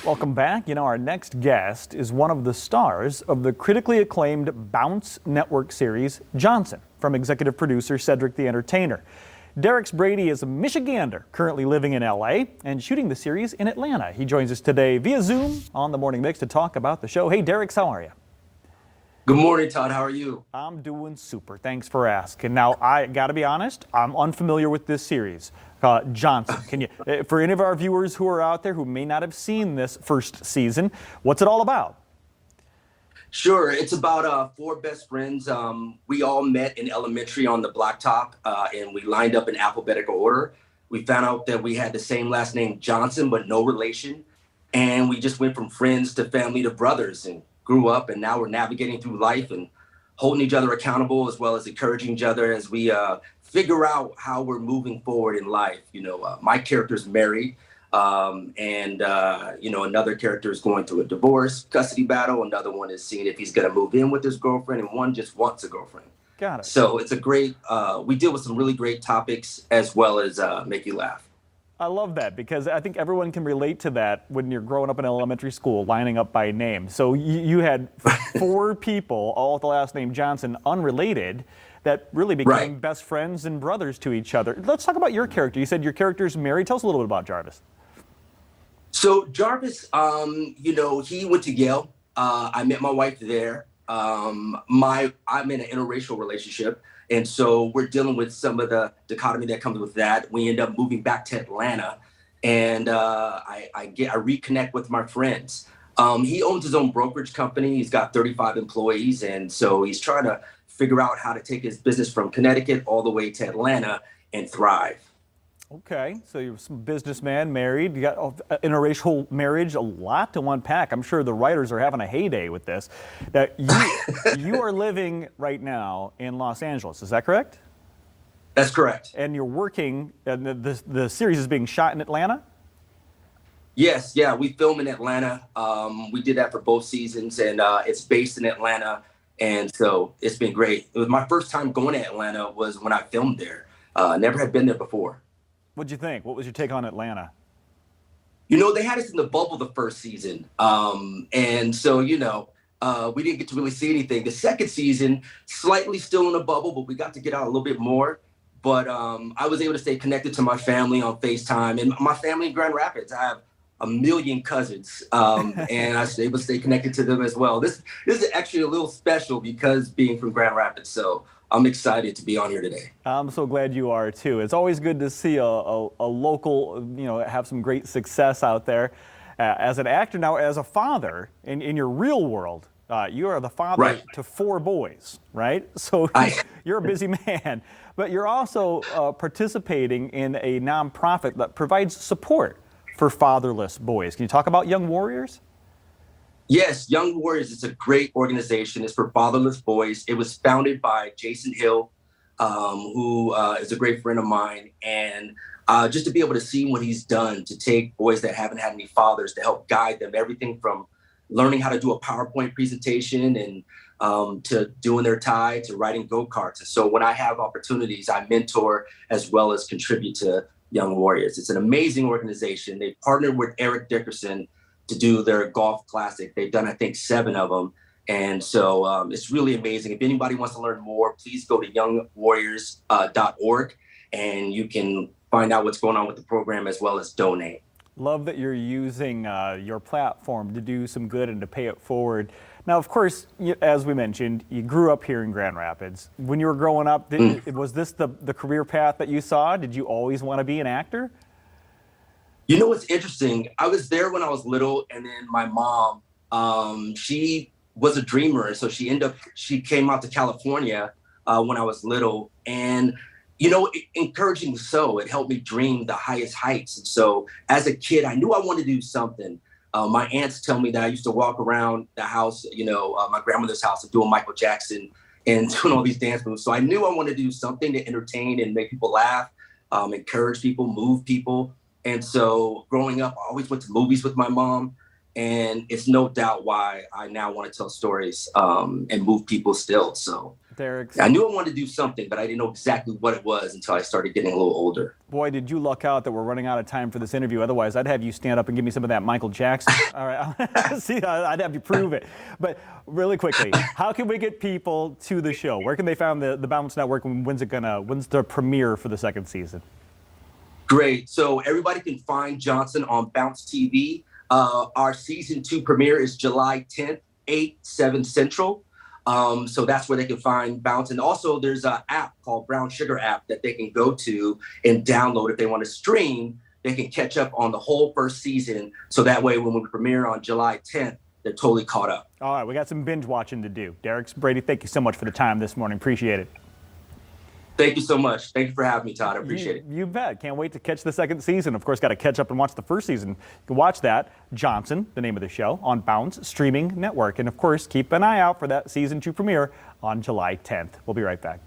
Welcome back. Our next guest is one of the stars of the critically acclaimed Bounce Network series, Johnson, from executive producer Cedric the Entertainer. Derrex Brady is a Michigander currently living in LA and shooting the series in Atlanta. He joins us today via Zoom on the Morning Mix to talk about the show. Hey, Derrex, how are you? Good morning, Todd. How are you? I'm doing super. Thanks for asking. Now, I got to be honest, I'm unfamiliar with this series. Johnson, can you, for any of our viewers who are out there who may not have seen this first season, what's it all about? Sure. It's about four best friends. We all met in elementary on the blacktop, and we lined up in alphabetical order. We found out that we had the same last name, Johnson, but no relation. And we just went from friends to family to brothers and grew up. And now we're navigating through life and holding each other accountable as well as encouraging each other as we figure out how we're moving forward in life. My character's married. Another character is going through a divorce custody battle. Another one is seeing if he's going to move in with his girlfriend, and one just wants a girlfriend. Got it. So it's a great, we deal with some really great topics as well as make you laugh. I love that because I think everyone can relate to that when you're growing up in elementary school, lining up by name. So you had four people, all with the last name Johnson, unrelated, that really became best friends and brothers to each other. Let's talk about your character. You said your character's married. Tell us a little bit about Jarvis. So Jarvis, he went to Yale. I met my wife there. I'm in an interracial relationship. And so we're dealing with some of the dichotomy that comes with that. We end up moving back to Atlanta, and I reconnect with my friends. He owns his own brokerage company. He's got 35 employees, and so he's trying to figure out how to take his business from Connecticut all the way to Atlanta and thrive. Okay, so you're some businessman, married, you got interracial marriage, a lot to unpack. I'm sure the writers are having a heyday with this. That you are living right now in Los Angeles, is that correct? That's correct. And you're working, and the series is being shot in Atlanta? Yes, yeah, we film in Atlanta. We did that for both seasons, and it's based in Atlanta, and so it's been great. It was my first time going to Atlanta was when I filmed there. Never had been there before. What'd you think? What was your take on Atlanta? They had us in the bubble the first season. And so, we didn't get to really see anything. The second season, slightly still in the bubble, but we got to get out a little bit more. But I was able to stay connected to my family on FaceTime, and my family in Grand Rapids. I have a million cousins, and I was able to stay connected to them as well. This is actually a little special because being from Grand Rapids. So I'm excited to be on here today. I'm so glad you are too. It's always good to see a local, have some great success out there. As an actor now, as a father, in your real world, you are the father to four boys, right? So you're a busy man, but you're also participating in a nonprofit that provides support for fatherless boys. Can you talk about Young Warriors? Yes, Young Warriors is a great organization. It's for fatherless boys. It was founded by Jason Hill, who is a great friend of mine. And just to be able to see what he's done to take boys that haven't had any fathers to help guide them, everything from learning how to do a PowerPoint presentation and to doing their tie to riding go-karts. And so when I have opportunities, I mentor as well as contribute to Young Warriors. It's an amazing organization. They partnered with Eric Dickerson to do their golf classic. They've done, I think, 7 of them. And so it's really amazing. If anybody wants to learn more, please go to youngwarriors.org and you can find out what's going on with the program as well as donate. Love that you're using your platform to do some good and to pay it forward. Now, of course, as we mentioned, you grew up here in Grand Rapids. When you were growing up, was this the career path that you saw? Did you always want to be an actor? You know what's interesting? I was there when I was little, and then my mom, she was a dreamer, so she came out to California when I was little, and encouraging so it helped me dream the highest heights. And so as a kid, I knew I wanted to do something. My aunts tell me that I used to walk around the house, my grandmother's house, and doing Michael Jackson and doing all these dance moves. So I knew I wanted to do something to entertain and make people laugh, encourage people, move people. And so growing up, I always went to movies with my mom, and it's no doubt why I now want to tell stories and move people still. So Derrex. I knew I wanted to do something, but I didn't know exactly what it was until I started getting a little older. Boy, did you luck out that we're running out of time for this interview. Otherwise, I'd have you stand up and give me some of that Michael Jackson. All right. See, I'd have you prove it. But really quickly, how can we get people to the show? Where can they find the Bounce Network? When's the premiere for the second season? Great. So everybody can find Johnson on Bounce TV. Our season 2 premiere is July 10th, 7 Central. So that's where they can find Bounce. And also there's an app called Brown Sugar app that they can go to and download if they want to stream. They can catch up on the whole first season. So that way when we premiere on July 10th, they're totally caught up. All right, we got some binge watching to do. Derrex Brady, thank you so much for the time this morning. Appreciate it. Thank you so much. Thank you for having me, Todd. I appreciate it. You bet. Can't wait to catch the second season. Of course, got to catch up and watch the first season. You can watch that, Johnson, the name of the show, on Bounce Streaming Network. And of course, keep an eye out for that season 2 premiere on July 10th. We'll be right back.